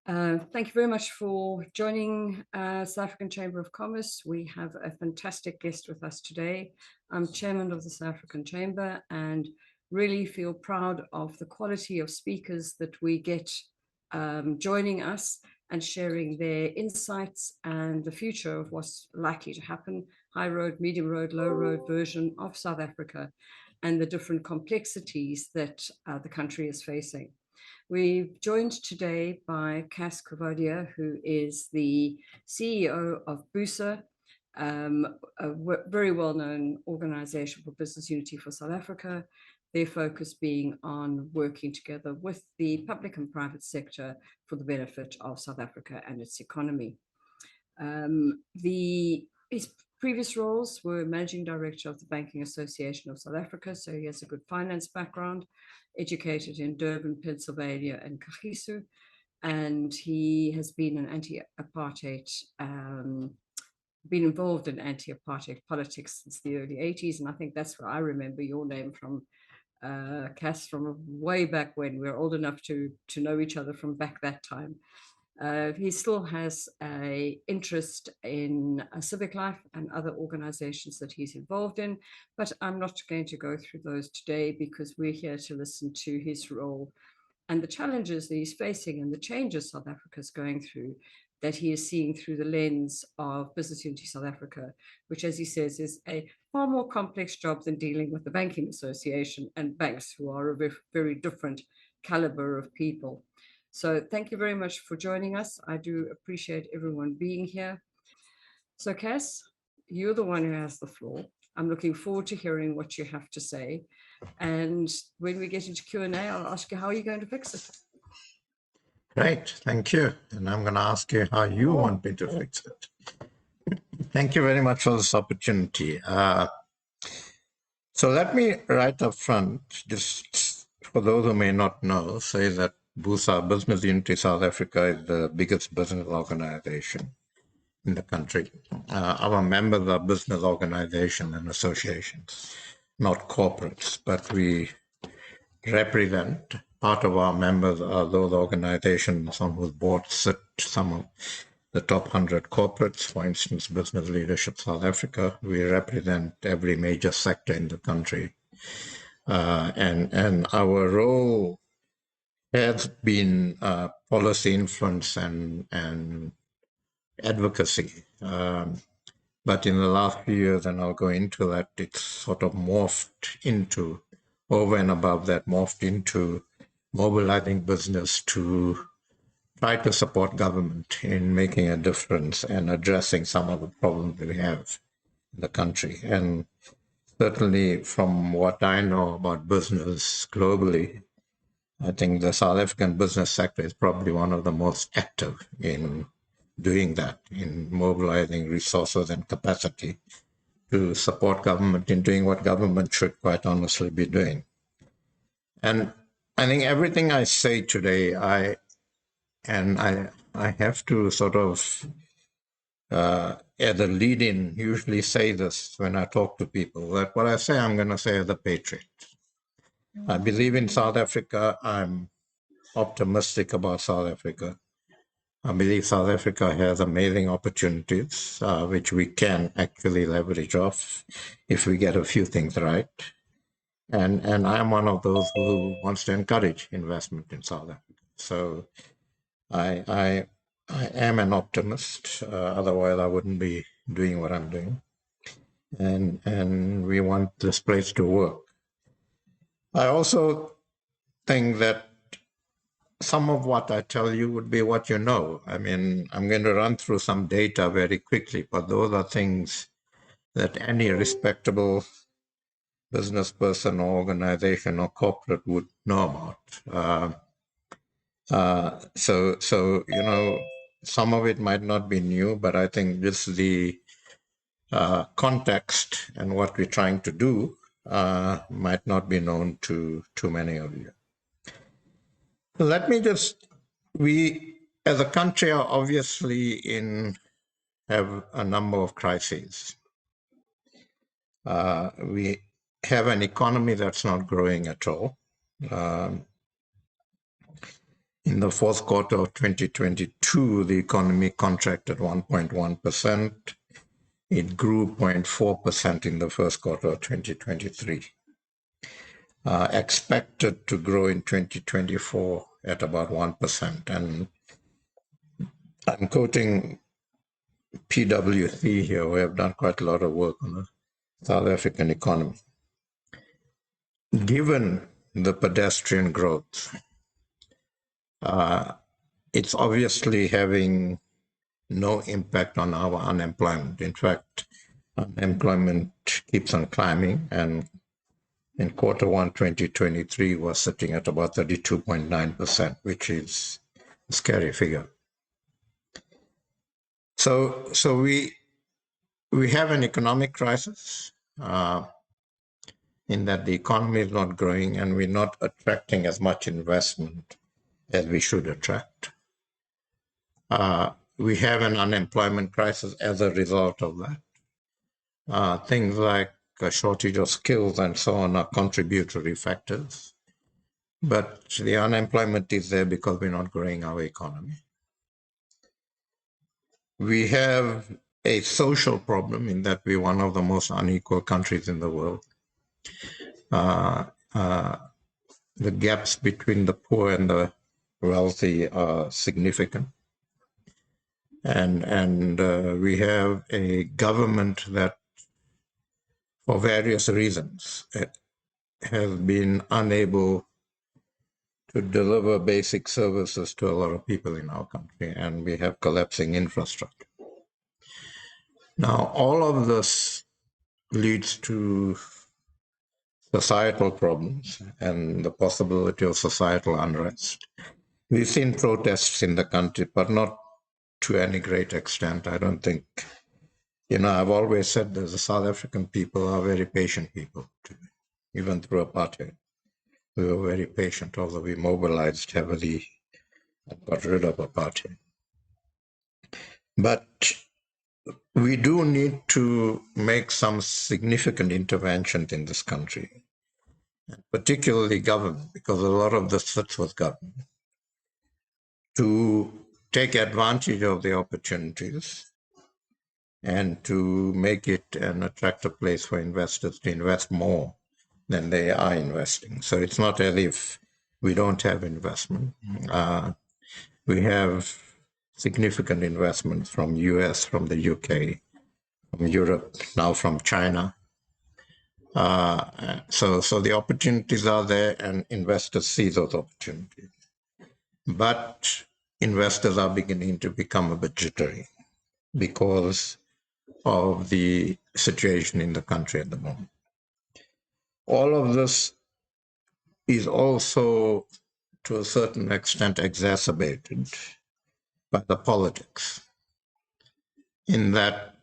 Thank you very much for joining South African Chamber of Commerce. We have a fantastic guest with us today. I'm chairman of the South African Chamber and really feel proud of the quality of speakers that we get joining us and sharing their insights and the future of what's likely to happen, high road, medium road, low road version of South Africa, and the different complexities that the country is facing. We're joined today by Cas Coovadia, who is the CEO of BUSA, a very well-known organization for business unity for South Africa, their focus being on working together with the public and private sector for the benefit of South Africa and its economy. His previous roles were Managing Director of the Banking Association of South Africa, so he has a good finance background, educated in Durban, Pennsylvania, and Kagiso, and he has been an anti-apartheid, been involved in anti-apartheid politics since the early 80s, and I think that's where I remember your name from, Cas, from way back when. We're old enough to know each other from back that time. He still has an interest in civic life and other organizations that he's involved in, but I'm not going to go through those today because we're here to listen to his role and the challenges that he's facing and the changes South Africa is going through that he is seeing through the lens of Business Unity South Africa, which, as he says, is a far more complex job than dealing with the Banking Association and banks, who are a very different caliber of people. So thank you very much for joining us. I do appreciate everyone being here. So Cas, you're the one who has the floor. I'm looking forward to hearing what you have to say. And when we get into Q&A, I'll ask you, how are you going to fix it? Great, thank you. And I'm going to ask you how you want me to fix it. Thank you very much for this opportunity. So let me right up front, just for those who may not know, say that BUSA, Business Unity South Africa, is the biggest business organization in the country. Our members are business organizations and associations, not corporates, but we represent, part of our members are those organizations on whose boards sit some of the top 100 corporates, for instance, Business Leadership South Africa. We represent every major sector in the country. And our role has been policy influence and advocacy. But in the last few years, and I'll go into that, it's sort of morphed into, over and above that, morphed into mobilizing business to try to support government in making a difference and addressing some of the problems we have in the country. And certainly from what I know about business globally, I think the South African business sector is probably one of the most active in doing that, in mobilizing resources and capacity to support government in doing what government should quite honestly be doing. And I think everything I say today, I have to sort of, as a lead-in, usually say this when I talk to people, that what I say, I'm going to say as a patriot. I believe in South Africa. I'm optimistic about South Africa. I believe South Africa has amazing opportunities, which we can actually leverage off if we get a few things right. And I'm one of those who wants to encourage investment in South Africa. So I am an optimist. Otherwise, I wouldn't be doing what I'm doing. And we want this place to work. I also think that some of what I tell you would be what you know. I mean, I'm going to run through some data very quickly, but those are things that any respectable business person or organization or corporate would know about. So you know, some of it might not be new, but I think just the context and what we're trying to do might not be known to too many of you. Let me just, we as a country are obviously have a number of crises. We have an economy that's not growing at all. In the fourth quarter of 2022, the economy contracted 1.1%. It grew 0.4% in the first quarter of 2023. Expected to grow in 2024 at about 1%. And I'm quoting PwC here, who have done quite a lot of work on the South African economy. Given the pedestrian growth, it's obviously having no impact on our unemployment. In fact, unemployment keeps on climbing, and in quarter one 2023 was sitting at about 32.9%, which is a scary figure. So we have an economic crisis in that the economy is not growing and we're not attracting as much investment as we should attract. We have an unemployment crisis as a result of that. Things like a shortage of skills and so on are contributory factors. But the unemployment is there because we're not growing our economy. We have a social problem in that we're one of the most unequal countries in the world. The gaps between the poor and the wealthy are significant. And we have a government that, for various reasons, has been unable to deliver basic services to a lot of people in our country, and we have collapsing infrastructure. Now, all of this leads to societal problems and the possibility of societal unrest. We've seen protests in the country, but not to any great extent. I don't think, I've always said that the South African people are very patient people, even through apartheid. We were very patient, although we mobilized heavily and got rid of apartheid. But we do need to make some significant interventions in this country, and particularly government, because a lot of this sits with government, to take advantage of the opportunities and to make it an attractive place for investors to invest more than they are investing. So it's not as if we don't have investment. We have significant investments from US, from the UK, from Europe, now from China. So the opportunities are there and investors see those opportunities. But investors are beginning to become a bit jittery because of the situation in the country at the moment. All of this is also, to a certain extent, exacerbated by the politics, in that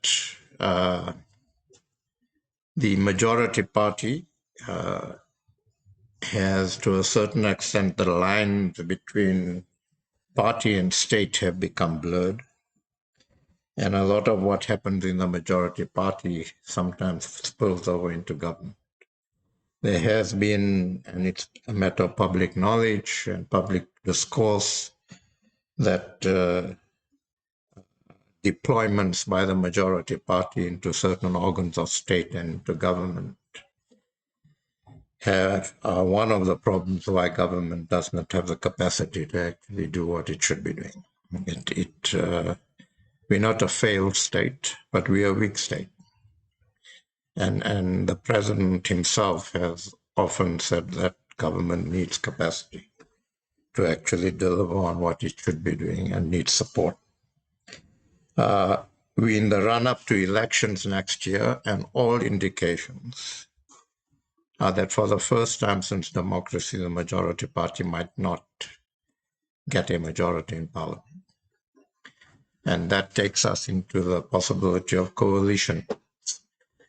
the majority party has, to a certain extent, the lines between party and state have become blurred. And a lot of what happens in the majority party sometimes spills over into government. There has been, and it's a matter of public knowledge and public discourse, that deployments by the majority party into certain organs of state and into government are one of the problems why government does not have the capacity to actually do what it should be doing. We're not a failed state, but we are a weak state. And the president himself has often said that government needs capacity to actually deliver on what it should be doing and needs support. We're in the run-up to elections next year, and all indications are that for the first time since democracy, the majority party might not get a majority in parliament. And that takes us into the possibility of coalition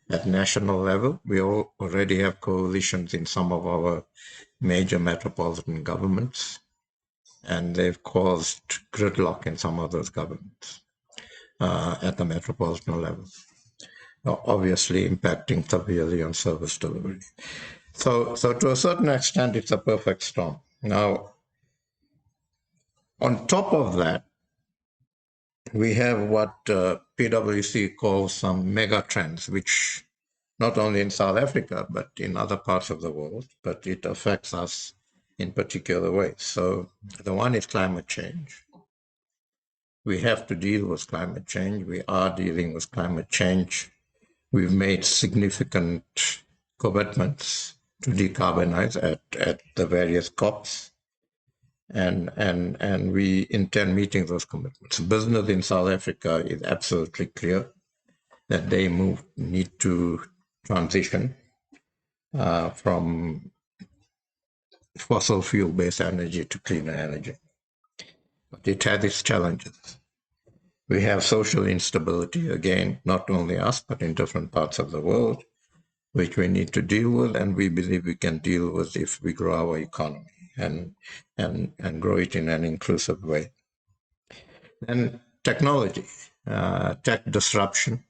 at national level. We already have coalitions in some of our major metropolitan governments, and they've caused gridlock in some of those governments at the metropolitan level, obviously impacting severely on service delivery. So to a certain extent, it's a perfect storm. Now, On top of that, we have what PwC calls some mega trends, which not only in South Africa, but in other parts of the world, but it affects us in particular ways. So the one is climate change. We have to deal with climate change. We are dealing with climate change. We've made significant commitments to decarbonize at the various COPs. And we intend meeting those commitments. Business in South Africa is absolutely clear that they need to transition from fossil fuel-based energy to cleaner energy. But it has its challenges. We have social instability, again, not only us, but in different parts of the world, which we need to deal with, and we believe we can deal with if we grow our economy and grow it in an inclusive way. Then technology, tech disruption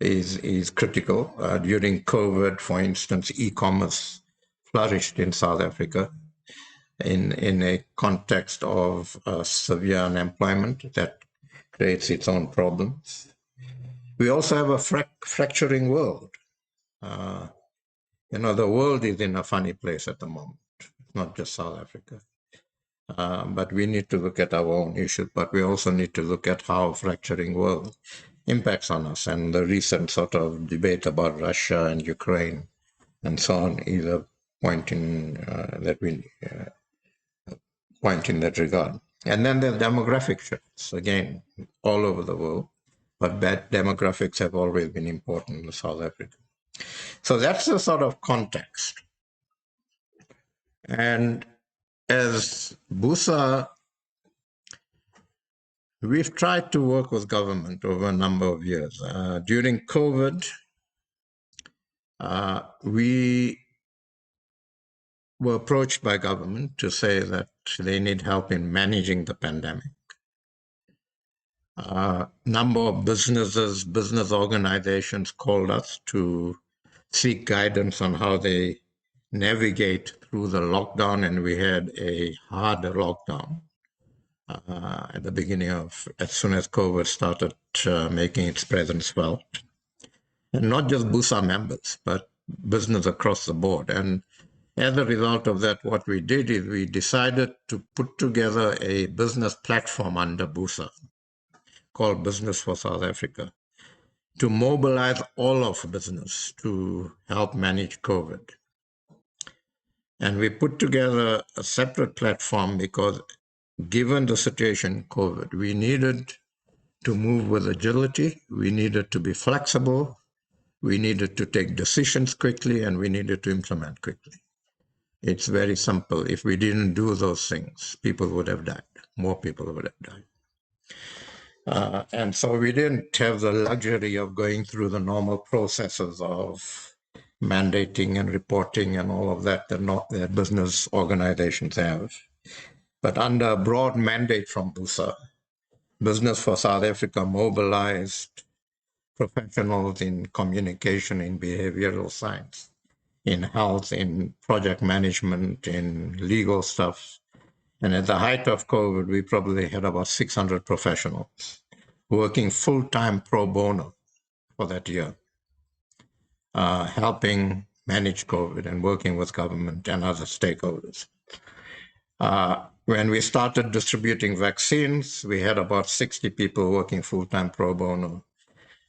is critical. During COVID, for instance, e-commerce flourished in South Africa in a context of severe unemployment that creates its own problems. We also have a fracturing world. The world is in a funny place at the moment. It's not just South Africa. But we need to look at our own issues, but we also need to look at how a fracturing world impacts on us. And the recent sort of debate about Russia and Ukraine and so on is a point in that regard. And then there's demographic shifts, again, all over the world. But bad demographics have always been important in South Africa. So that's the sort of context. And as BUSA, we've tried to work with government over a number of years. During COVID, we were approached by government to say that they need help in managing the pandemic. Number of business organizations called us to seek guidance on how they navigate through the lockdown, and we had a harder lockdown at the beginning as soon as COVID started making its presence felt. And not just BUSA members, but business across the board. And as a result of that, what we did is we decided to put together a business platform under BUSA called Business for South Africa to mobilize all of business to help manage COVID. And we put together a separate platform because given the situation, COVID, we needed to move with agility, we needed to be flexible, we needed to take decisions quickly, and we needed to implement quickly. It's very simple. If we didn't do those things, people would have died. More people would have died. And so we didn't have the luxury of going through the normal processes of mandating and reporting and all of that that business organizations have. But under a broad mandate from BUSA, Business for South Africa mobilized professionals in communication, in behavioral science, in health, in project management, in legal stuff. And at the height of COVID, we probably had about 600 professionals working full-time pro bono for that year, helping manage COVID and working with government and other stakeholders. When we started distributing vaccines, we had about 60 people working full-time pro bono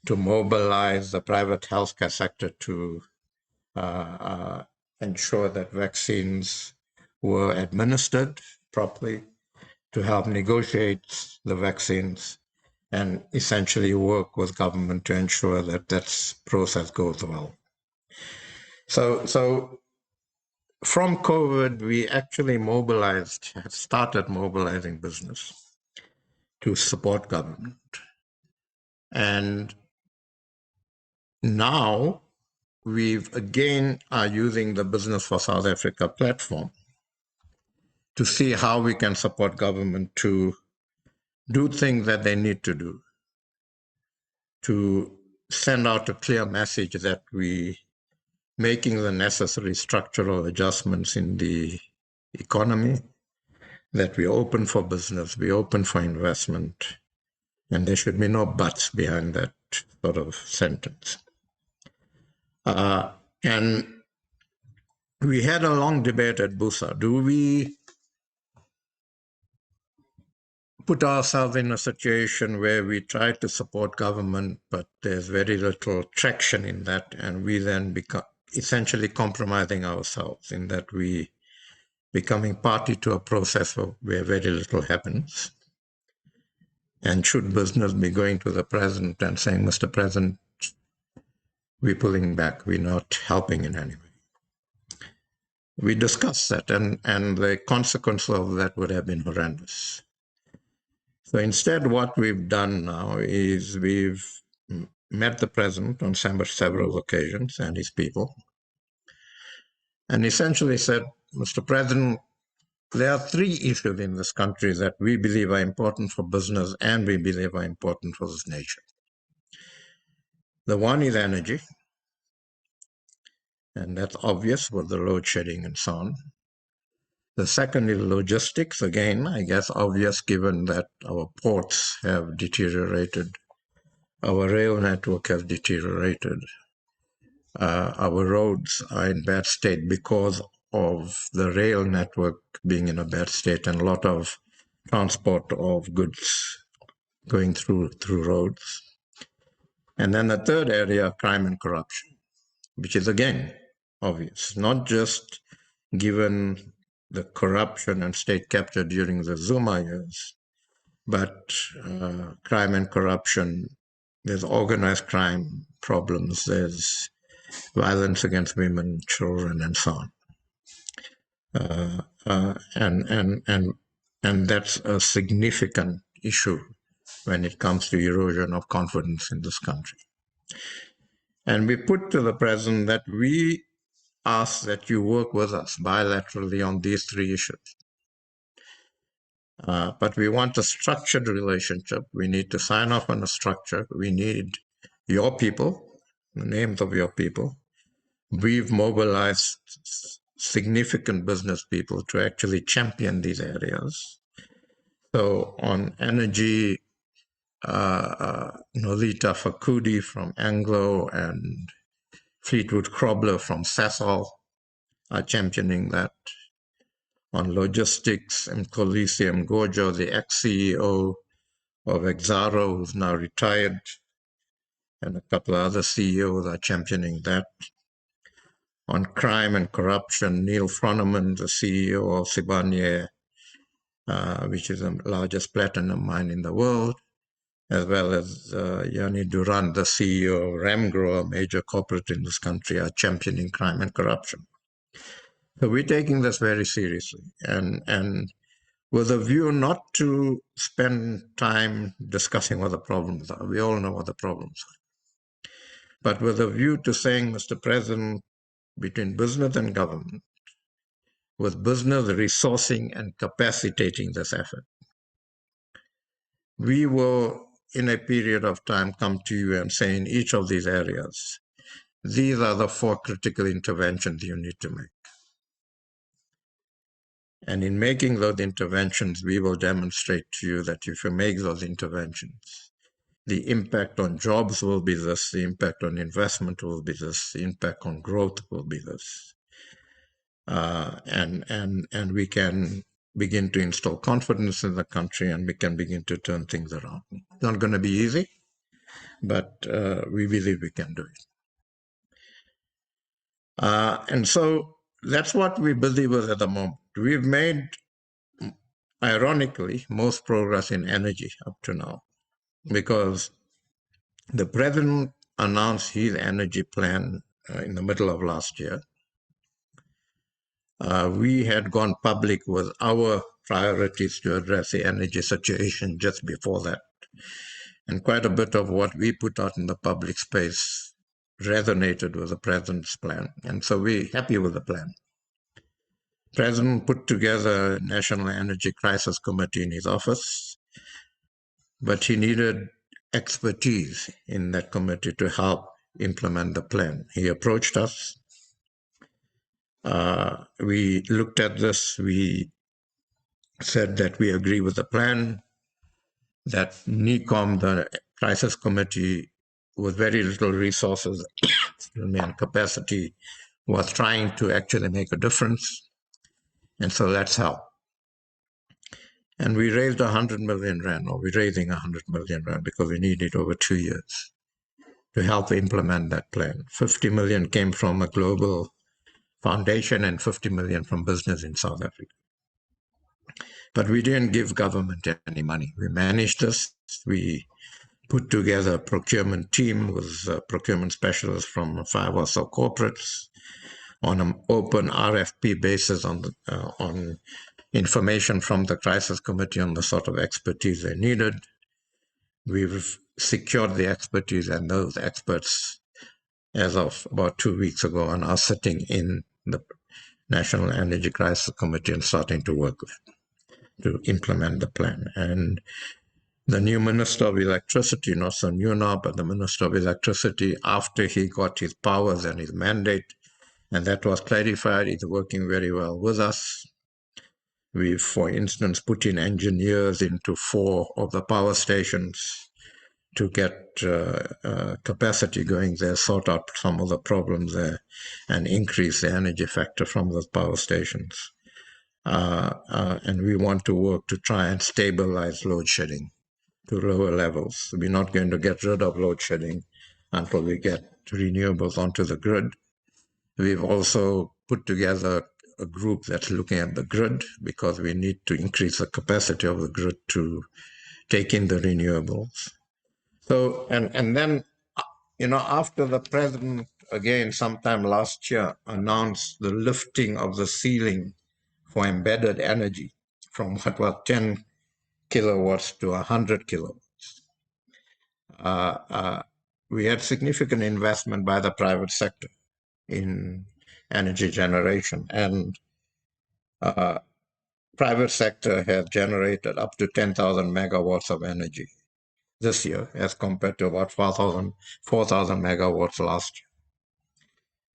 to mobilize the private healthcare sector to ensure that vaccines were administered properly, to help negotiate the vaccines, and essentially work with government to ensure that that process goes well. So from COVID, we actually started mobilizing business to support government. And now we've again are using the Business for South Africa platform to see how we can support government to do things that they need to do, to send out a clear message that we making the necessary structural adjustments in the economy, that we open for business, we open for investment, and there should be no buts behind that sort of sentence. And we had a long debate at BUSA. Do we put ourselves in a situation where we try to support government, but there's very little traction in that, and we then become essentially compromising ourselves in that we becoming party to a process where very little happens? And should business be going to the president and saying, Mr. President, we're pulling back, we're not helping in any way? We discussed that, and the consequence of that would have been horrendous. So instead, what we've done now is we've met the president on several occasions and his people, and essentially said, Mr. President, there are three issues in this country that we believe are important for business and we believe are important for this nation. The one is energy, and that's obvious with the load shedding and so on. The second is logistics, again, I guess obvious given that our ports have deteriorated, our rail network has deteriorated, our roads are in bad state because of the rail network being in a bad state and a lot of transport of goods going through roads. And then the third area, crime and corruption, which is again obvious, not just given the corruption and state capture during the Zuma years, but crime and corruption, there's organized crime problems, there's violence against women, children, and so on. And that's a significant issue when it comes to erosion of confidence in this country. And we put to the president that we ask that you work with us bilaterally on these three issues. But we want a structured relationship. We need to sign off on a structure. We need your people, the names of your people. We've mobilized significant business people to actually champion these areas. So on energy, Nolita Fakudi from Anglo and Fleetwood Krobler from Sasol are championing that. On logistics, and Kolisi Mgojo, the ex-CEO of Exaro, who's now retired, and a couple of other CEOs are championing that. On crime and corruption, Neil Froneman, the CEO of Sibanye, which is the largest platinum mine in the world, as well as Yanni Durand, the CEO of Ramgro, a major corporate in this country, are championing crime and corruption. So we're taking this very seriously, and with a view not to spend time discussing what the problems are. We all know what the problems are. But with a view to saying, Mr. President, between business and government, with business resourcing and capacitating this effort, we will, in a period of time, come to you and say in each of these areas, these are the 4 critical interventions you need to make. And in making those interventions, we will demonstrate to you that if you make those interventions, the impact on jobs will be this, the impact on investment will be this, the impact on growth will be this. And we can begin to install confidence in the country and we can begin to turn things around. It's not going to be easy, but we believe we can do it. And so that's what we believe with at the moment. We've made, ironically, most progress in energy up to now, because the president announced his energy plan in the middle of last year. We had gone public with our priorities to address the energy situation just before that. And quite a bit of what we put out in the public space resonated with the president's plan. And so we're happy with the plan. The president put together a National Energy Crisis Committee in his office, but he needed expertise in that committee to help implement the plan. He approached us. We looked at this. We said that we agree with the plan, that NECOM, the crisis committee, with very little resources and capacity, was trying to actually make a difference. And so that's how. And we raised 100 million rand, or we're raising 100 million rand because we need it over 2 years to help implement that plan. 50 million came from a global foundation and 50 million from business in South Africa. But we didn't give government any money. We managed this. We put together a procurement team with procurement specialists from 5 or so corporates on an open RFP basis on information from the crisis committee on the sort of expertise they needed. We've secured the expertise, and those experts, as of about 2 weeks ago, are now sitting in the National Energy Crisis Committee and starting to work with to implement the plan. And the new Minister of Electricity, not so new now, but the Minister of Electricity, after he got his powers and his mandate, and that was clarified, is working very well with us. We've, for instance, put in engineers into 4 of the power stations to get capacity going there, sort out some of the problems there, and increase the energy factor from those power stations. And we want to work to try and stabilize load shedding to lower levels. We're not going to get rid of load shedding until we get renewables onto the grid. We've also put together a group that's looking at the grid because we need to increase the capacity of the grid to take in the renewables. So, and then, after the president, again, sometime last year, announced the lifting of the ceiling for embedded energy from what was 10 kilowatts to 100 kilowatts. We had significant investment by the private sector in energy generation, and private sector has generated up to 10,000 megawatts of energy this year as compared to about 4,000 megawatts last year.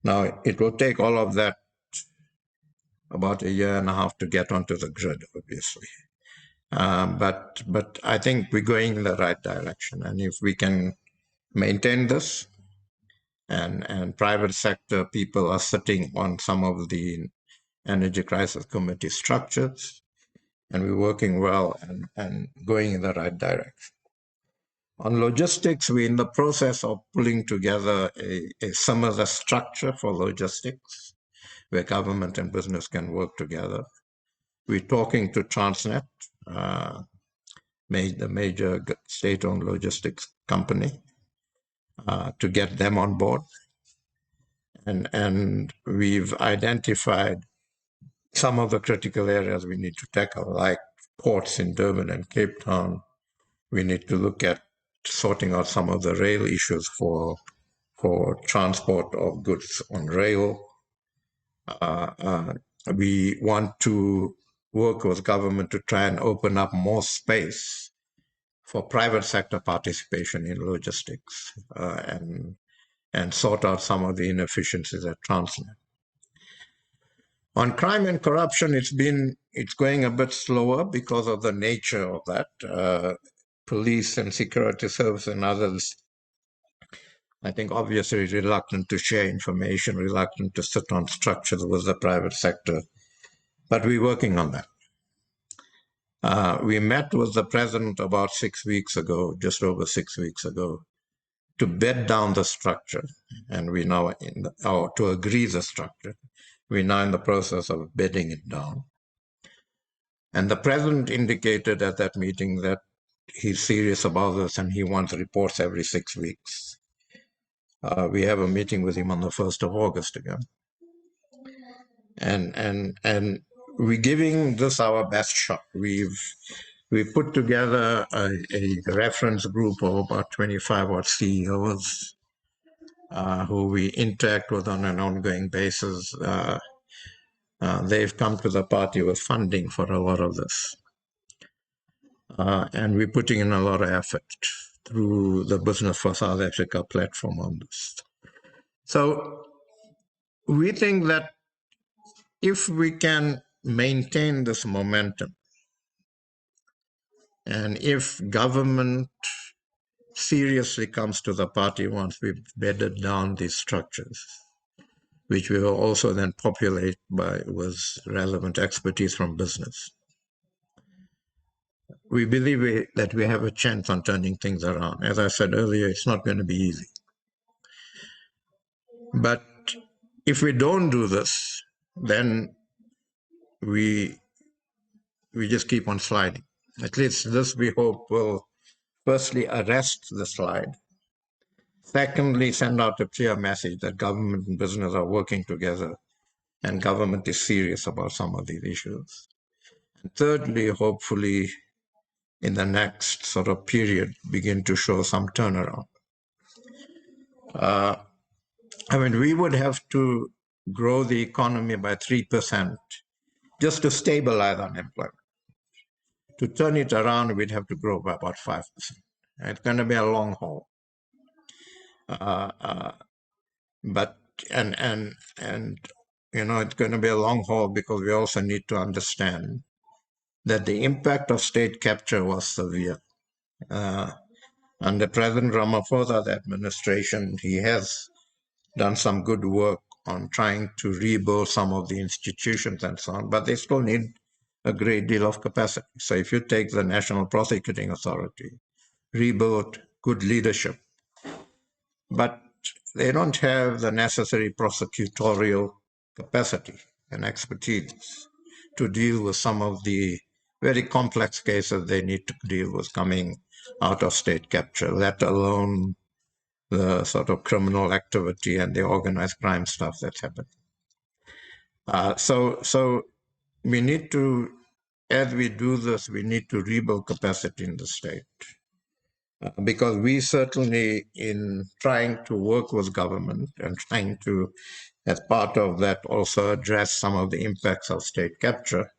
Now, it will take all of that about 1.5 years to get onto the grid, obviously. But I think we're going in the right direction. And if we can maintain this, and private sector people are sitting on some of the Energy Crisis Committee structures, and we're working well and going in the right direction. On logistics, we're in the process of pulling together a similar structure for logistics, where government and business can work together. We're talking to Transnet, the major state-owned logistics company, to get them on board. And we've identified some of the critical areas we need to tackle, like ports in Durban and Cape Town. We need to look at sorting out some of the rail issues for transport of goods on rail. We want to work with government to try and open up more space for private sector participation in logistics and sort out some of the inefficiencies at Transnet. On crime and corruption, it's going a bit slower because of the nature of that. Police and security service and others, I think, obviously reluctant to share information, reluctant to sit on structures with the private sector. But we're working on that. We met with the president about 6 weeks ago, just over 6 weeks ago, to bed down the structure, and we now to agree the structure. We're now in the process of bedding it down. And the president indicated at that meeting that he's serious about this and he wants reports every 6 weeks. We have a meeting with him on the 1st of August again. And we're giving this our best shot. We've put together a reference group of about 25 odd CEOs who we interact with on an ongoing basis. They've come to the party with funding for a lot of this. And we're putting in a lot of effort through the Business for South Africa platform on this. So we think that if we can maintain this momentum And if government seriously comes to the party once we've bedded down these structures, which we will also then populate with relevant expertise from business, we believe that we have a chance on turning things around. As I said earlier, it's not going to be easy. But if we don't do this, then we just keep on sliding. At least this, we hope, will firstly arrest the slide. Secondly, send out a clear message that government and business are working together and government is serious about some of these issues. And thirdly, hopefully, in the next sort of period, begin to show some turnaround. I mean, we would have to grow the economy by 3% just to stabilize unemployment. To turn it around, we'd have to grow by about 5%. It's going to be a long haul. But it's going to be a long haul because we also need to understand that the impact of state capture was severe. Under President Ramaphosa's administration, he has done some good work on trying to rebuild some of the institutions and so on, but they still need a great deal of capacity. So if you take the National Prosecuting Authority, rebuild good leadership, but they don't have the necessary prosecutorial capacity and expertise to deal with some of the very complex cases they need to deal with coming out of state capture, let alone the sort of criminal activity and the organized crime stuff that's happening. So we need to, as we do this, we need to rebuild capacity in the state. Because we certainly, in trying to work with government and trying to, as part of that, also address some of the impacts of state capture,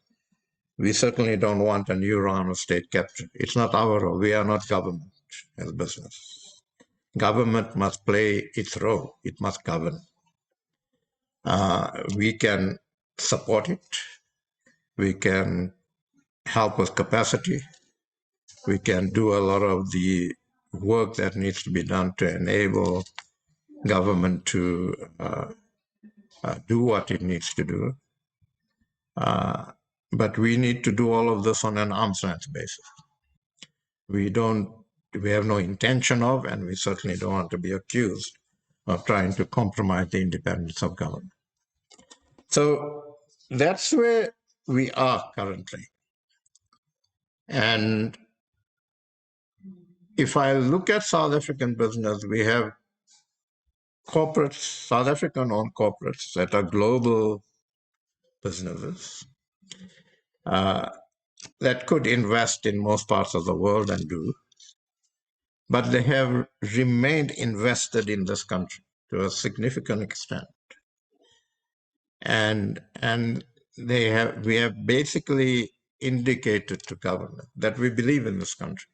we certainly don't want a new round of state capture. It's not our role. We are not government as business. Government must play its role. It must govern. We can support it. We can help with capacity. We can do a lot of the work that needs to be done to enable government to do what it needs to do. But we need to do all of this on an arm's length basis. We have no intention of, and we certainly don't want to be accused of trying to compromise the independence of government. So that's where we are currently. And if I look at South African business, we have corporates, South African-owned corporates that are global businesses that could invest in most parts of the world and do, but they have remained invested in this country to a significant extent. And we have basically indicated to government that we believe in this country.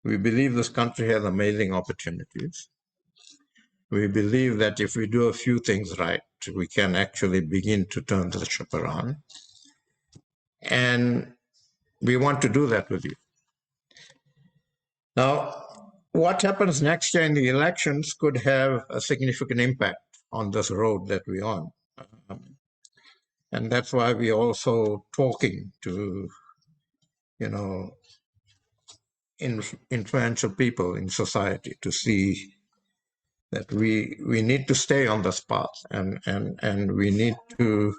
We believe this country has amazing opportunities. We believe that if we do a few things right, we can actually begin to turn the ship around. And we want to do that with you. Now, what happens next year in the elections could have a significant impact on this road that we're on. And that's why we're also talking to, influential people in society to see that we need to stay on this path and we need to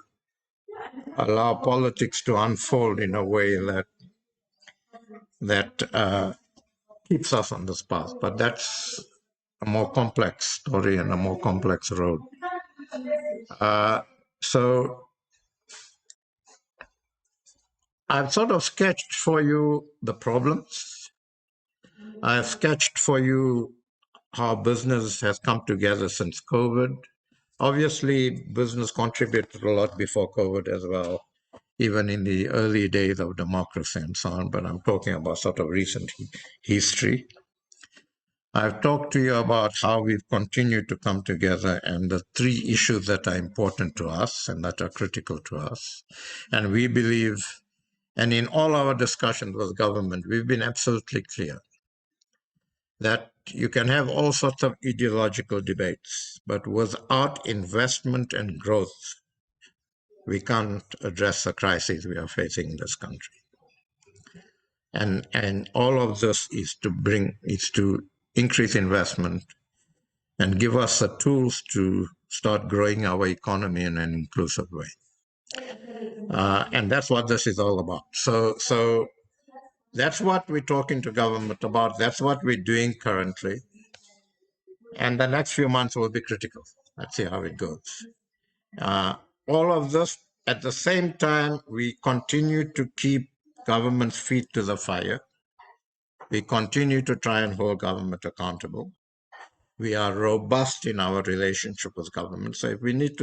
allow politics to unfold in a way that keeps us on this path. But that's a more complex story and a more complex road. So I've sort of sketched for you the problems. I've sketched for you how business has come together since COVID. Obviously, business contributed a lot before COVID as well, even in the early days of democracy and so on, but I'm talking about sort of recent history. I've talked to you about how we've continued to come together and the three issues that are important to us and that are critical to us. And we believe And in all our discussions with government, we've been absolutely clear that you can have all sorts of ideological debates, but without investment and growth, we can't address the crises we are facing in this country. And all of this is to increase investment and give us the tools to start growing our economy in an inclusive way. And that's what this is all about. So that's what we're talking to government about. That's what we're doing currently. And the next few months will be critical. Let's see how it goes. All of this, at the same time, we continue to keep government's feet to the fire. We continue to try and hold government accountable. We are robust in our relationship with government. So if we need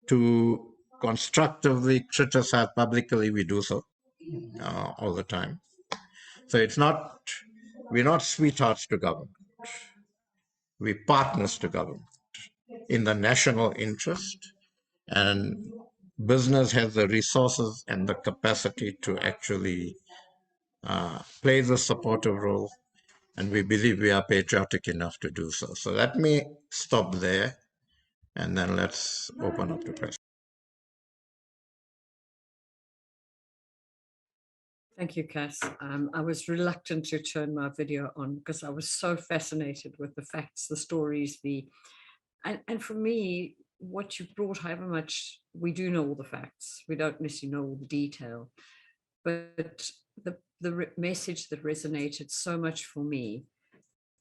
to constructively criticize publicly, we do so all the time. So we're not sweethearts to government. We're partners to government in the national interest, and business has the resources and the capacity to actually play the supportive role, and we believe we are patriotic enough to do so. So let me stop there, and then let's open up to questions. Thank you, Cas. I was reluctant to turn my video on because I was so fascinated with the facts, the stories, and for me, what you brought, however much we do know all the facts, we don't necessarily know all the detail, but the message that resonated so much for me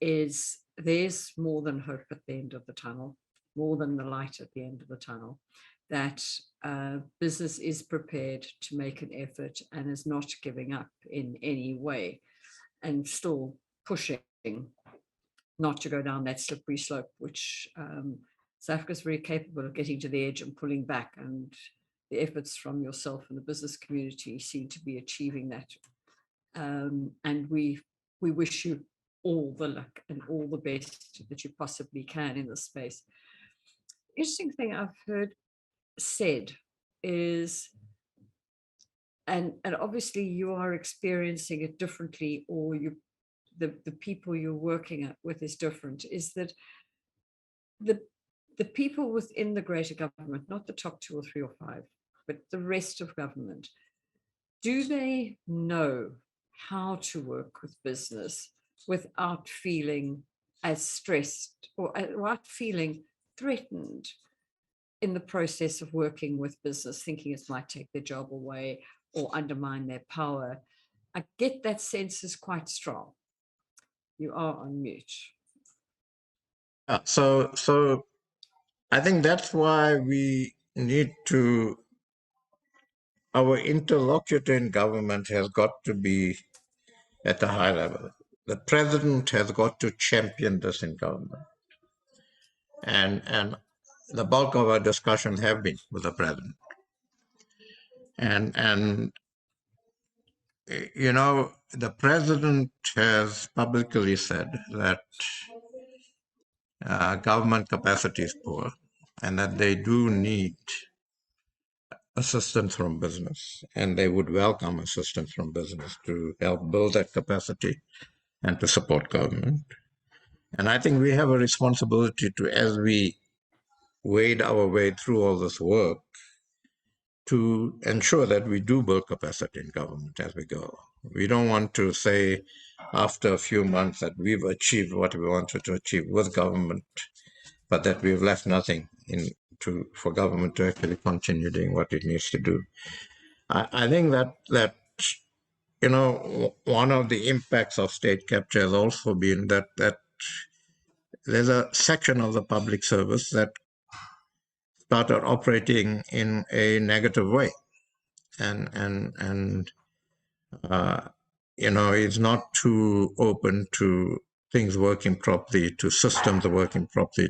is there's more than hope at the end of the tunnel, more than the light at the end of the tunnel, that business is prepared to make an effort and is not giving up in any way and still pushing not to go down that slippery slope, which South Africa is very capable of getting to the edge and pulling back, and the efforts from yourself and the business community seem to be achieving that. And we wish you all the luck and all the best that you possibly can in this space. Interesting thing I've heard said is, and obviously you are experiencing it differently, or the people you're working with is different, is that the people within the greater government, not the top 2 or 3 or 5, but the rest of government, do they know how to work with business without feeling as stressed or without feeling threatened in the process of working with business, thinking it might take their job away or undermine their power? I get that sense is quite strong. You are on mute. So I think that's why we need to, our interlocutor in government has got to be at a high level. The president has got to champion this in government. And the bulk of our discussions have been with the president. And you know, the president has publicly said that government capacity is poor and that they do need assistance from business, and they would welcome assistance from business to help build that capacity and to support government. And I think we have a responsibility to, as we wade our way through all this work, to ensure that we do build capacity in government as we go. We don't want to say after a few months that we've achieved what we wanted to achieve with government, but that we've left nothing for government to actually continue doing what it needs to do. I think that you know, one of the impacts of state capture has also been that there's a section of the public service that started operating in a negative way, and you know, is not too open to things working properly, to systems working properly,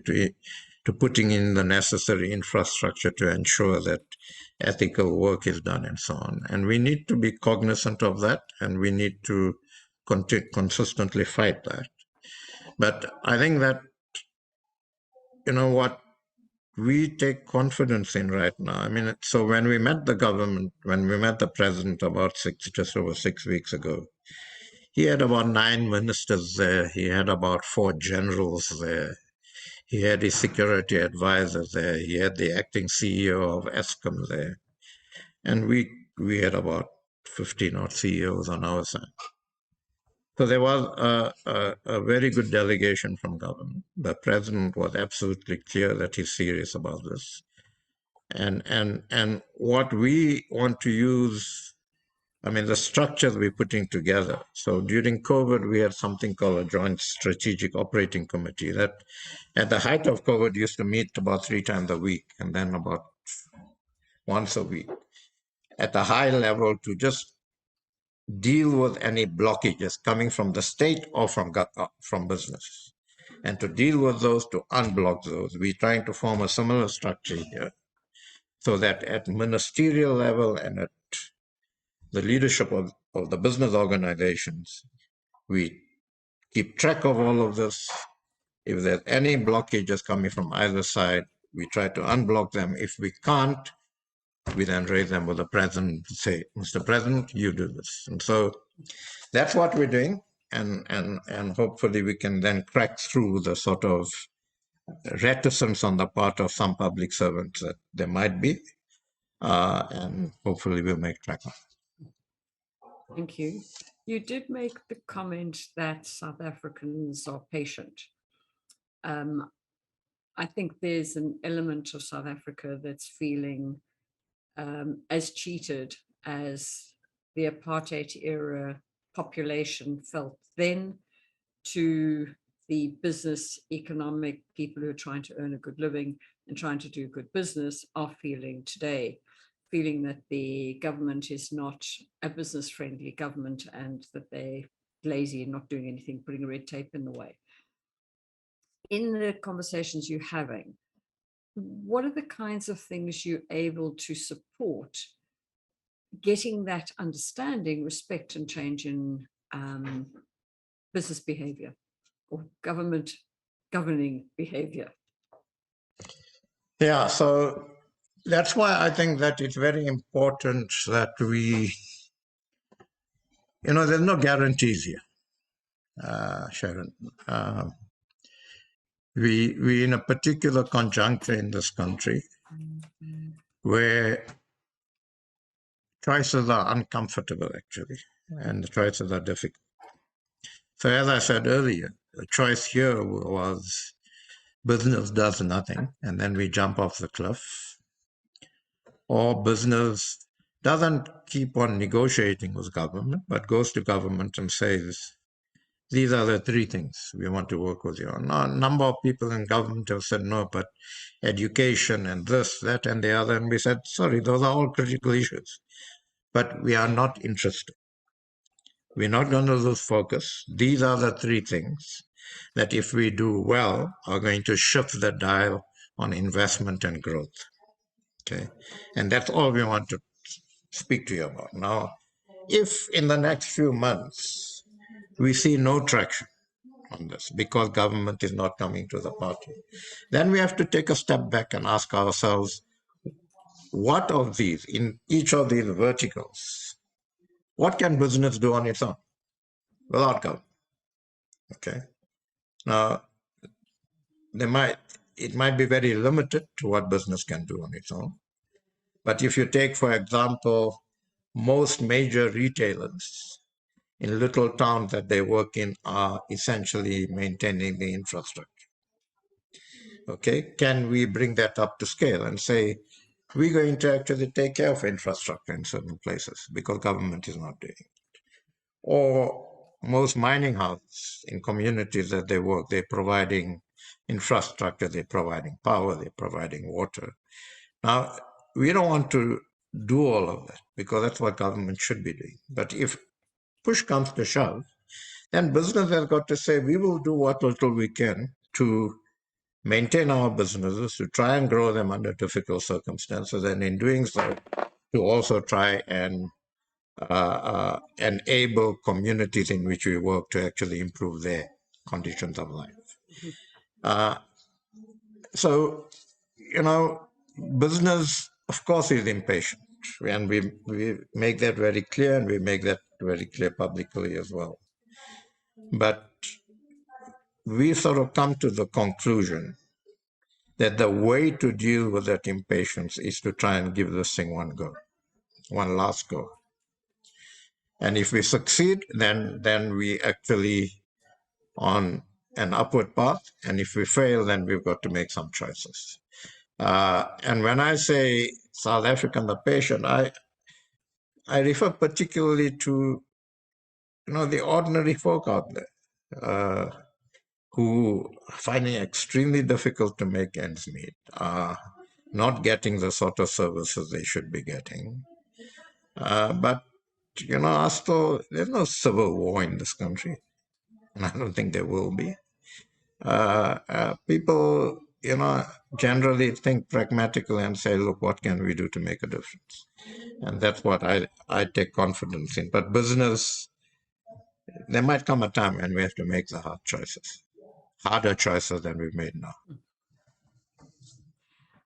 to putting in the necessary infrastructure to ensure that ethical work is done and so on. And we need to be cognizant of that, and we need to consistently fight that. But I think that, you know, what we take confidence in right now. I mean, so when we met the government, when we met the president about just over 6 weeks ago, he had about 9 ministers there. He had about 4 generals there. He had his security advisor there. He had the acting CEO of Eskom there. And we had about 15 odd CEOs on our side. So there was a very good delegation from government. The president was absolutely clear that he's serious about this. And what we want to use, I mean, the structures we're putting together. So during COVID, we had something called a Joint Strategic Operating Committee that at the height of COVID used to meet about 3 times a week and then about once a week at a high level to just deal with any blockages coming from the state or from business. And to deal with those, to unblock those, we're trying to form a similar structure here so that at ministerial level and at the leadership of the business organizations, we keep track of all of this. If there's any blockages coming from either side, we try to unblock them. If we can't, we then raise them with the president to say, Mr. President, you do this. And so that's what we're doing. And hopefully we can then crack through the sort of reticence on the part of some public servants that there might be. And hopefully we'll make traction. Thank you. You did make the comment that South Africans are patient. I think there's an element of South Africa that's feeling as cheated as the apartheid era population felt then to the business economic people who are trying to earn a good living and trying to do good business are feeling today, feeling that the government is not a business friendly government and that they're lazy and not doing anything, putting red tape in the way. In the conversations you're having, what are the kinds of things you're able to support getting that understanding, respect, and change in business behavior or government governing behavior? Yeah, so that's why I think that it's very important that we, there's no guarantees here, Sharon. We're in a particular conjuncture in this country where choices are uncomfortable, actually, and the choices are difficult. So as I said earlier, the choice here was business does nothing, and then we jump off the cliff, or business doesn't keep on negotiating with government, but goes to government and says, these are the 3 things we want to work with you on. Now, a number of people in government have said, no, but education and this, that, and the other. And we said, sorry, those are all critical issues, but we are not interested. We're not going to lose focus. These are the 3 things that if we do well are going to shift the dial on investment and growth. Okay. And that's all we want to speak to you about. Now, if in the next few months we see no traction on this because government is not coming to the party, then we have to take a step back and ask ourselves, what of these, in each of these verticals, what can business do on its own without government? Okay. Now, it might be very limited to what business can do on its own. But if you take, for example, most major retailers in little towns that they work in are essentially maintaining the infrastructure. Okay, can we bring that up to scale and say, we're going to actually take care of infrastructure in certain places because government is not doing it? Or most mining houses in communities that they work, they're providing infrastructure, they're providing power, they're providing water. Now, we don't want to do all of that because that's what government should be doing. But if push comes to shove, then business has got to say, we will do what little we can to maintain our businesses, to try and grow them under difficult circumstances, and in doing so, to also try and enable communities in which we work to actually improve their conditions of life. So business, of course, is impatient. And we make that very clear, and we make that very clear publicly as well. But we sort of come to the conclusion that the way to deal with that impatience is to try and give this thing one go, one last go. And if we succeed, then we actually on an upward path. And if we fail, then we've got to make some choices. And when I say South African the patient, I refer particularly to the ordinary folk out there who are finding it extremely difficult to make ends meet, not getting the sort of services they should be getting. But Asto, there's no civil war in this country, and I don't think there will be. People, generally think pragmatically and say, look, what can we do to make a difference? And that's what I take confidence in. But business, there might come a time when we have to make the hard choices, harder choices than we've made now.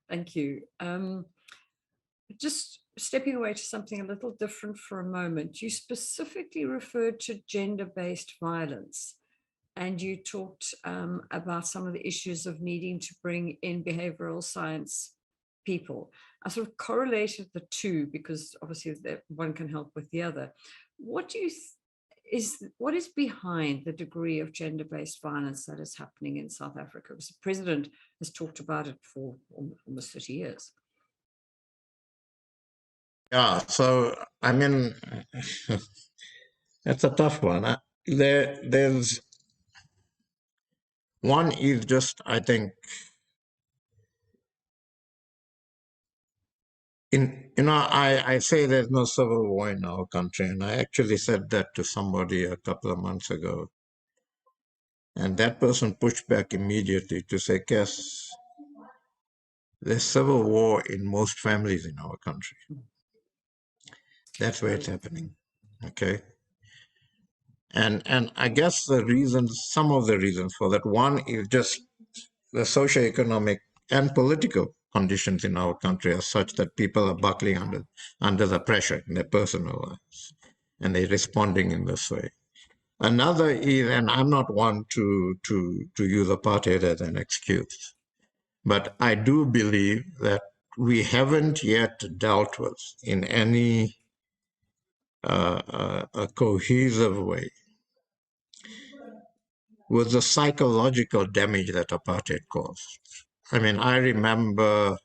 Thank you. Just stepping away to something a little different for a moment, you specifically referred to gender-based violence, and you talked about some of the issues of needing to bring in behavioral science people. I sort of correlated the two because obviously one can help with the other. What is behind the degree of gender-based violence that is happening in South Africa? Because the president has talked about it for almost 30 years. Yeah, so I mean, that's a tough one. There's one is just, I think, I say there's no civil war in our country, and I actually said that to somebody a couple of months ago. And that person pushed back immediately to say, Cas, there's civil war in most families in our country. That's where it's happening. Okay. And I guess some of the reasons for that, one is just the socioeconomic and political conditions in our country are such that people are buckling under the pressure in their personal lives, and they're responding in this way. Another is, and I'm not one to use apartheid as an excuse, but I do believe that we haven't yet dealt with in any a cohesive way with the psychological damage that apartheid caused. I mean, I remember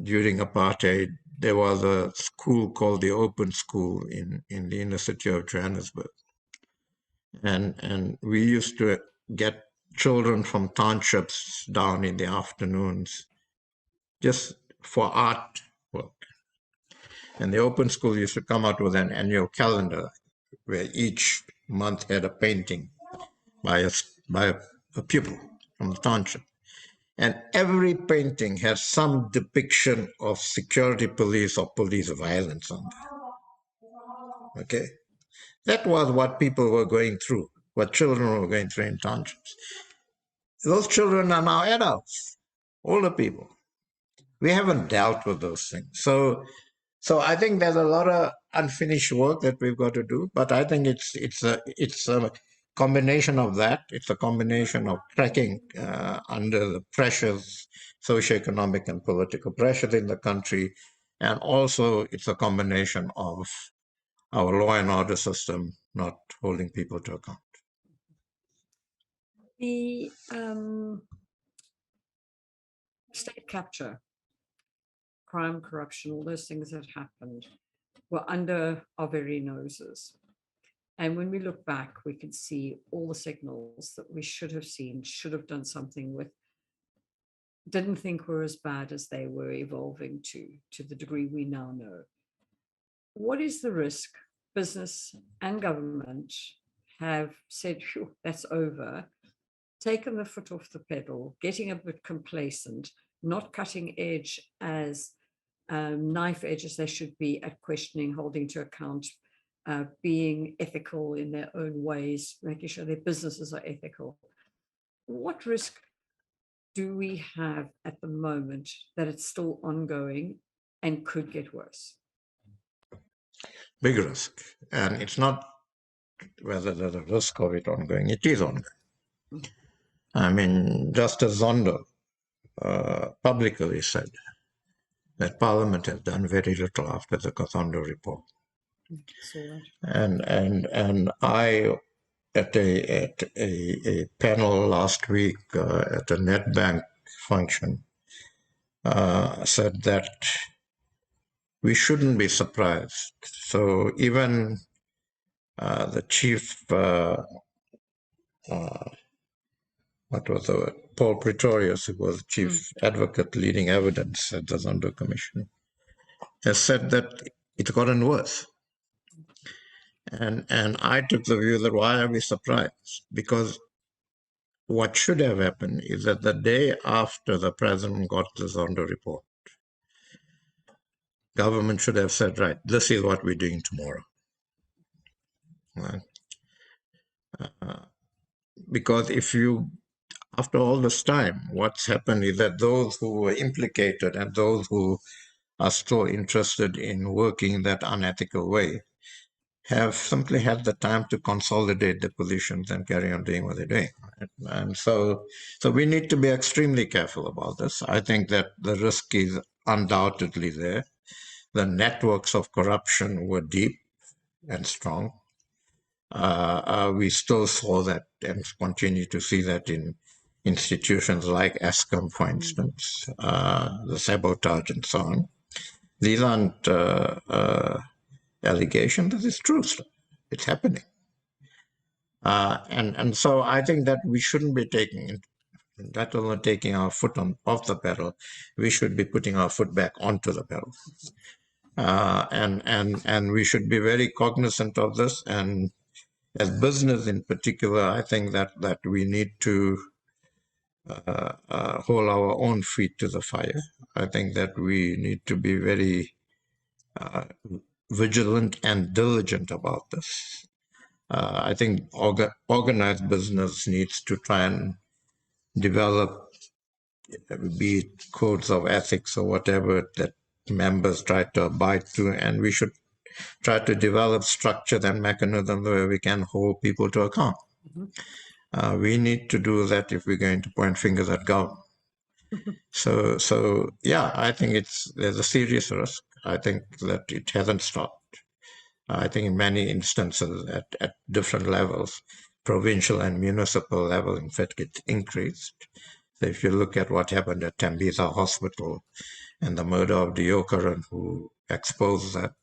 during apartheid, there was a school called the Open School in the inner city of Johannesburg. And we used to get children from townships down in the afternoons just for art work. And the Open School used to come out with an annual calendar where each month had a painting by a pupil from the township. And every painting has some depiction of security police or police violence on there. Okay? That was what people were going through, what children were going through in townships. Those children are now adults, older people. We haven't dealt with those things. So I think there's a lot of unfinished work that we've got to do, but I think it's a combination of that. It's a combination of cracking under the pressures, socioeconomic and political pressures in the country, and also it's a combination of our law and order system not holding people to account. The state capture, crime, corruption, all those things that happened were under our very noses. And when we look back, we can see all the signals that we should have seen, should have done something with, didn't think were as bad as they were evolving to the degree we now know. What is the risk business and government have said, that's over, taken the foot off the pedal, getting a bit complacent, not cutting edge as knife edge as they should be at questioning, holding to account, being ethical in their own ways, making sure their businesses are ethical? What risk do we have at the moment that it's still ongoing and could get worse? Big risk. And it's not whether there's a risk of it ongoing, it is ongoing. I mean, Justice Zondo publicly said that Parliament has done very little after the Zondo report. Saw that. And I, at a panel last week at a NetBank function, said that we shouldn't be surprised. So even the chief, what was the word? Paul Pretorius, who was chief advocate leading evidence at the Zondo Commission, has said that it's gotten worse. And I took the view that why are we surprised? Because what should have happened is that the day after the president got the Zondo report, government should have said, right, this is what we're doing tomorrow. Right? Because after all this time, what's happened is that those who were implicated and those who are still interested in working in that unethical way have simply had the time to consolidate their positions and carry on doing what they're doing. Right? And so we need to be extremely careful about this. I think that the risk is undoubtedly there. The networks of corruption were deep and strong. We still saw that and continue to see that in institutions like Eskom, for instance, the sabotage and so on. These aren't allegations, this is true stuff. It's happening. And so I think that we shouldn't be taking our foot off the pedal. We should be putting our foot back onto the pedal. And we should be very cognizant of this. And as business in particular, I think that we need to hold our own feet to the fire. I think that we need to be very vigilant and diligent about this. I think organized business needs to try and develop, be it codes of ethics or whatever that members try to abide to, and we should try to develop structure and mechanisms where we can hold people to account. We need to do that if we're going to point fingers at government. So yeah, I think there's a serious risk. I think that it hasn't stopped. I think in many instances at different levels, provincial and municipal level, in fact, it increased. So if you look at what happened at Tembisa Hospital and the murder of Diokaran, who exposed that,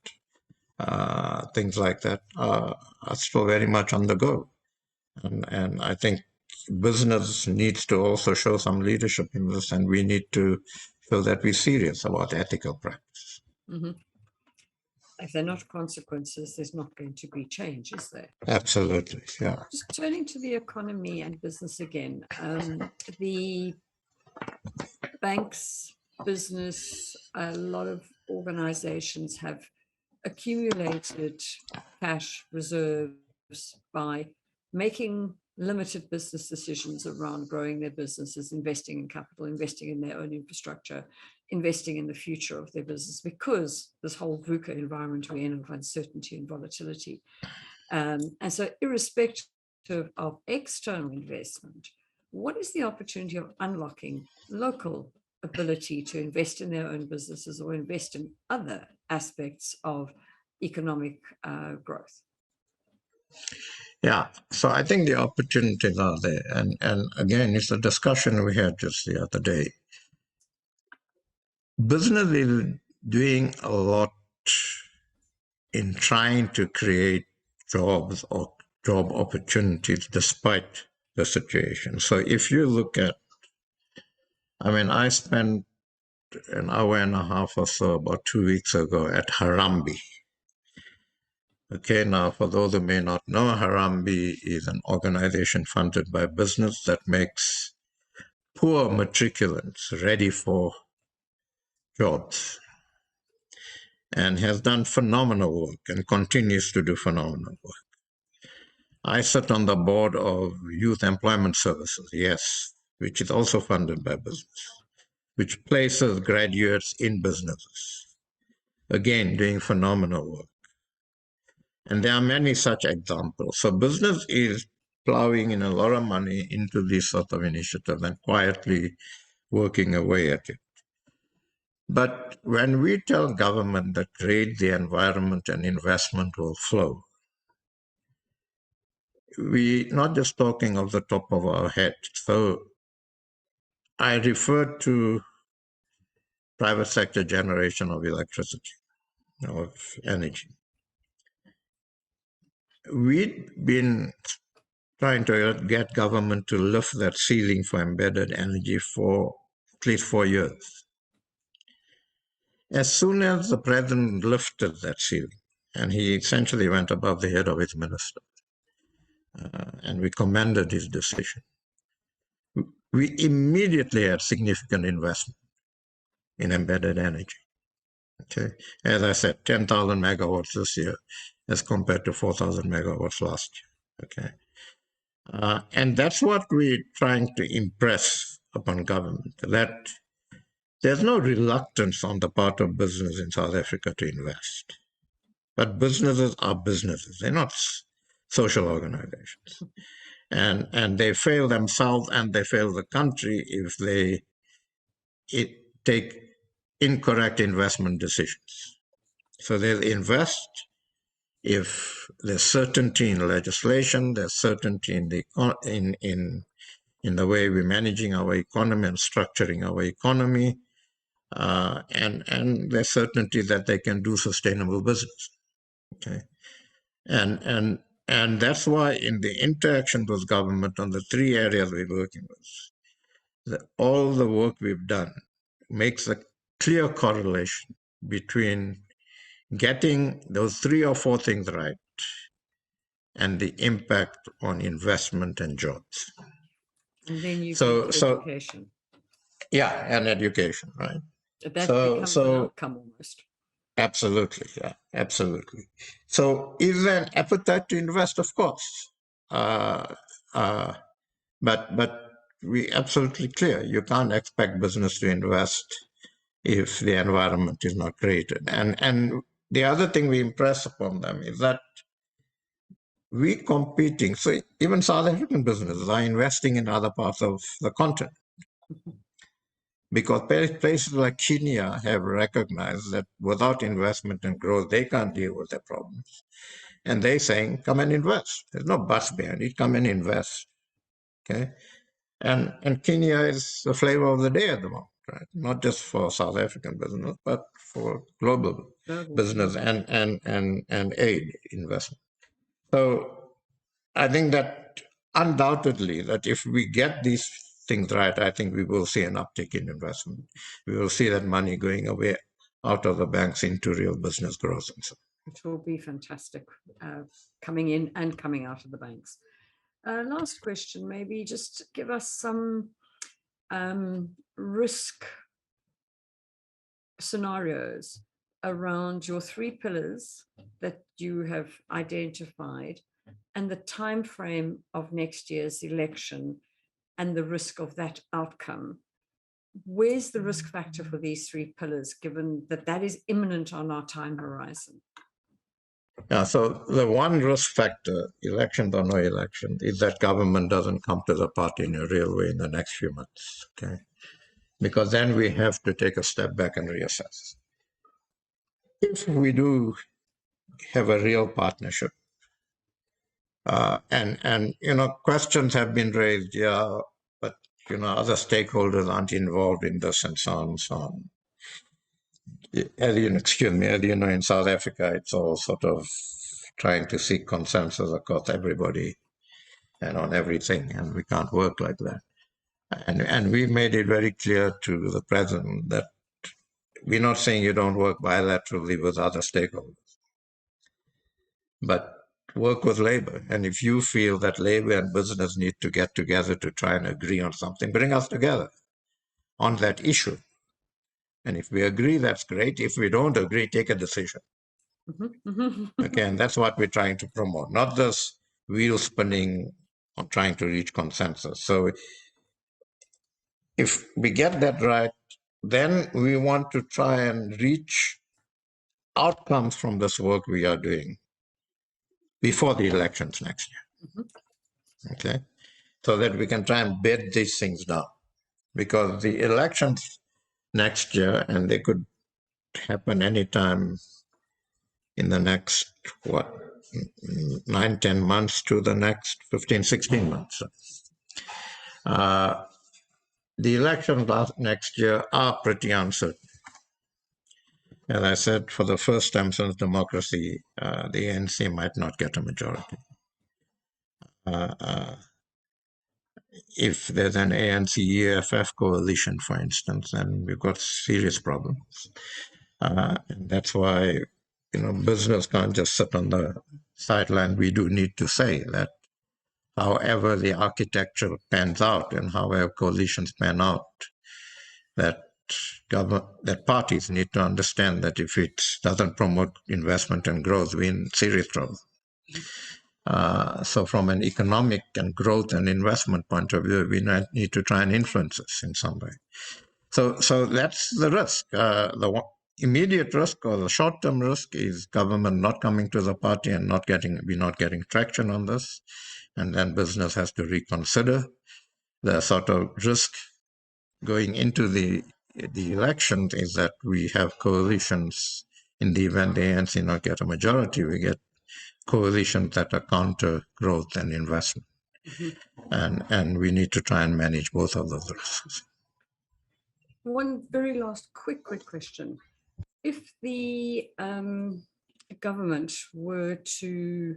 things like that are still very much on the go. And I think business needs to also show some leadership in this, and we need to show that we're serious about ethical practice. If there are not consequences, there's not going to be change, is there? Absolutely, yeah. Just turning to the economy and business again, the banks, business, a lot of organizations have accumulated cash reserves by making limited business decisions around growing their businesses, investing in capital, investing in their own infrastructure, investing in the future of their business, because this whole VUCA environment we're in of uncertainty and volatility. And so irrespective of external investment, what is the opportunity of unlocking local ability to invest in their own businesses or invest in other aspects of economic growth? Yeah, so I think the opportunities are there. And again, it's a discussion we had just the other day. Business is doing a lot in trying to create jobs or job opportunities despite the situation. So if you look at, I spent an hour and a half or so about 2 weeks ago at Harambee. Okay, now for those who may not know, Harambee is an organization funded by business that makes poor matriculants ready for jobs and has done phenomenal work and continues to do phenomenal work. I sit on the board of Youth Employment Services. Yes, which is also funded by business, which places graduates in businesses. Again, doing phenomenal work. And there are many such examples. So business is plowing in a lot of money into these sort of initiatives and quietly working away at it. But when we tell government that create the environment and investment will flow, we're not just talking off the top of our head. So I referred to private sector generation of electricity, of energy. We've been trying to get government to lift that ceiling for embedded energy for at least 4 years. As soon as the president lifted that ceiling, and he essentially went above the head of his minister, and we commended his decision, we immediately had significant investment in embedded energy. Okay, as I said, 10,000 megawatts this year as compared to 4,000 megawatts last year. Okay, and that's what we're trying to impress upon government, that there's no reluctance on the part of business in South Africa to invest. But businesses are businesses. They're not social organizations. And they fail themselves and they fail the country if they take incorrect investment decisions. So they'll invest if there's certainty in legislation, there's certainty in the way we're managing our economy and structuring our economy, and there's certainty that they can do sustainable business. Okay, and that's why in the interaction with government on the 3 areas we're working with, all the work we've done makes a clear correlation between getting those 3 or 4 things right and the impact on investment and jobs. And then you get education. Yeah, and education, right? That becomes an outcome almost. Absolutely, yeah, absolutely. So is there an appetite to invest? Of course. But we're absolutely clear. You can't expect business to invest if the environment is not created. And the other thing we impress upon them is that we competing. So even South African businesses are investing in other parts of the continent. Because places like Kenya have recognized that without investment and growth, they can't deal with their problems. And they're saying, come and invest. There's no buts behind it. Come and invest. Okay. And Kenya is the flavor of the day at the moment, right? Not just for South African business, but for global business and aid investment. So I think that undoubtedly that if we get these things right, I think we will see an uptick in investment. We will see that money going away out of the banks into real business growth and so. Which will be fantastic, coming in and coming out of the banks. Last question, maybe just give us some risk scenarios around your 3 pillars that you have identified and the time frame of next year's election and the risk of that outcome. Where's the risk factor for these 3 pillars, given that that is imminent on our time horizon? Yeah, so the one risk factor, elections or no election, is that government doesn't come to the party in a real way in the next few months. Okay, because then we have to take a step back and reassess. If we do have a real partnership, and questions have been raised, yeah, but other stakeholders aren't involved in this and so on and so on. As you know, in South Africa, it's all sort of trying to seek consensus across everybody and on everything, and we can't work like that. And we've made it very clear to the president that we're not saying you don't work bilaterally with other stakeholders, but work with labor. And if you feel that labor and business need to get together to try and agree on something, bring us together on that issue. And if we agree, that's great. If we don't agree, take a decision. Okay, and that's what we're trying to promote, not this wheel spinning on trying to reach consensus. So if we get that right, then we want to try and reach outcomes from this work we are doing before the elections next year. Okay, so that we can try and bed these things down, because the elections next year, and they could happen anytime in the next 9-10 months to the next 15-16 months. The elections next year are pretty uncertain. As I said, for the first time since democracy, the ANC might not get a majority. If there's an ANC-EFF coalition, for instance, then we've got serious problems. And that's why, business can't just sit on the sideline. We do need to say that however the architecture pans out and however coalitions pan out, that parties need to understand that if it doesn't promote investment and growth, we're in serious trouble. So from an economic and growth and investment point of view, we need to try and influence this in some way. So that's the risk. The immediate risk or the short-term risk is government not coming to the party and we're not getting traction on this. And then business has to reconsider. The sort of risk going into the elections is that we have coalitions. In the event the ANC not get a majority, we get coalitions that are counter growth and investment. And we need to try and manage both of those risks. One very last quick question. If the government were to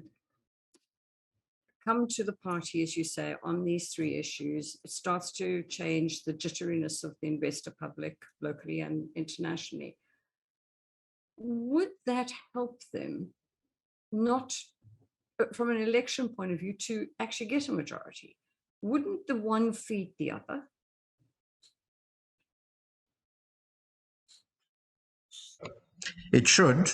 come to the party, as you say, on these three issues, it starts to change the jitteriness of the investor public locally and internationally. Would that help them, not from an election point of view, to actually get a majority? Wouldn't the one feed the other? It should.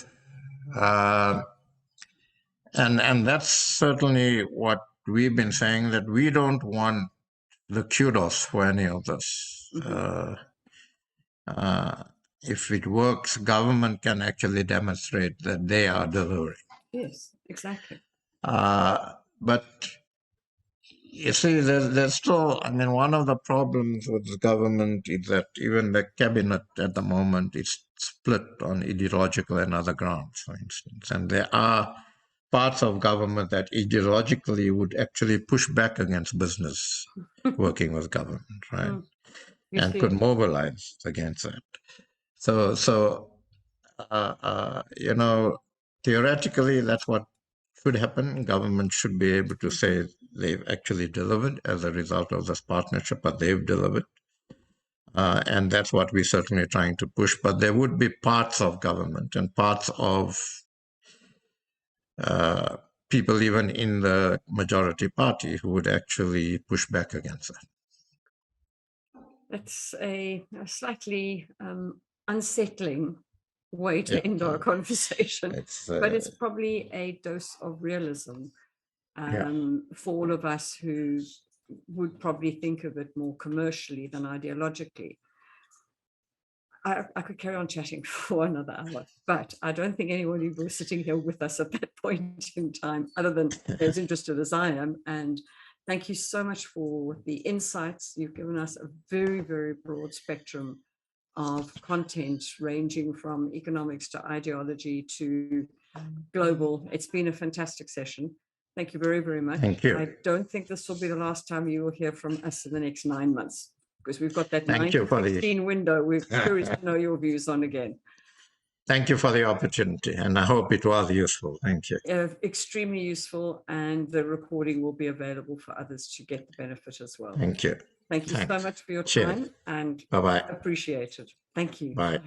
And that's certainly what we've been saying, that we don't want the kudos for any of this. If it works, government can actually demonstrate that they are delivering. Yes, exactly. But you see, there's still, one of the problems with the government is that even the cabinet at the moment is split on ideological and other grounds, for instance. And there are parts of government that ideologically would actually push back against business working with government, right? And could mobilize against that. So theoretically, that's what should happen. Government should be able to say they've actually delivered as a result of this partnership, but they've delivered. And that's what we're certainly trying to push. But there would be parts of government and parts of people even in the majority party who would actually push back against that. That's a slightly unsettling way to end our conversation, but it's probably a dose of realism for all of us who would probably think of it more commercially than ideologically. I could carry on chatting for another hour, but I don't think anyone was sitting here with us at that point in time, other than as interested as I am. And thank you so much for the insights. You've given us a very, very broad spectrum of content, ranging from economics to ideology to global. It's been a fantastic session. Thank you very, very much. Thank you. I don't think this will be the last time you will hear from us in the next 9 months, because we've got that 9 to 16 window. We're curious to know your views on again. Thank you for the opportunity, and I hope it was useful. Thank you. Extremely useful, and the recording will be available for others to get the benefit as well. Thank you. Thank you so much for your time, and bye-bye. Appreciate it. Thank you. Bye.